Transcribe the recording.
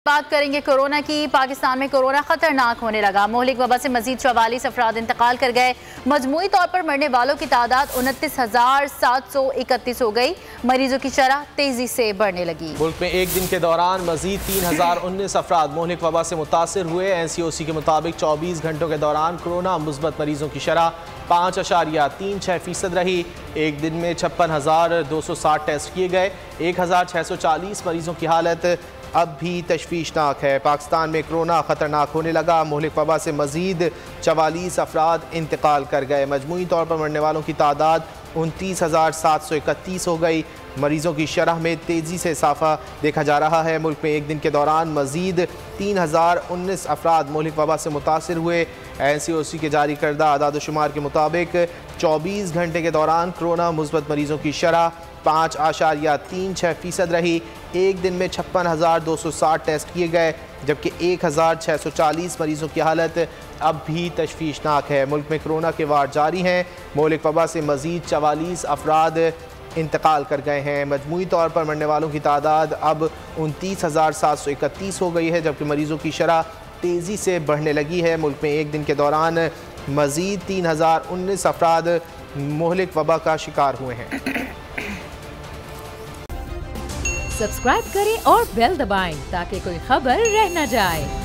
बात करेंगे कोरोना की। पाकिस्तान में कोरोना खतरनाक होने लगा। मोहलिक वबा से मजीद 44 अफराद इंतकाल कर गए। मजमूई तौर पर मरने वालों की तादाद 29,731 हो गई। मरीजों की शरह तेजी से बढ़ने लगी। मुल्क में एक दिन के दौरान मजीद 3019 अफराद मोहलिक वबा से मुतासिर हुए। NCOC के मुताबिक 24 घंटों के दौरान कोरोना मुस्बत मरीजों की शरह 5.36% रही। एक दिन में 56,260 टेस्ट किए गए। 1,640 मरीजों की हालत अब भी तशवीशनाक है। पाकिस्तान में कोरोना ख़तरनाक होने लगा। मोहलिक वबा से मजीद 44 अफराद इंतकाल कर गए। मजमूई तौर पर मरने वालों की तादाद 29,731 हो गई। मरीजों की शरह में तेज़ी से इजाफा देखा जा रहा है। मुल्क में एक दिन के दौरान मजीद 3,019 अफराद मोहलिक वबा से मुतासिर हुए। NCOC के जारी करदा आदाद-ओ-शुमार के मुताबिक 24 घंटे के दौरान कोरोना मुस्बत मरीजों की शरह 5.36% रही। एक दिन में 56,260 टेस्ट किए गए, जबकि 1,640 मरीजों की हालत अब भी तशवीशनाक है। मुल्क में कोरोना के वार जारी हैं। मोहलिक वबा से मजीद 44 अफराद इंतकाल कर गए हैं। मजमूई तौर पर मरने वालों की तादाद अब 29,731 हो गई है, जबकि मरीजों की शरह तेज़ी से बढ़ने लगी है। मुल्क में एक दिन के दौरान मजीद 3,019 अफराद मोहलिक वबा का शिकार हुए हैं। सब्सक्राइब करें और बेल दबाएं ताकि कोई खबर रह न जाए।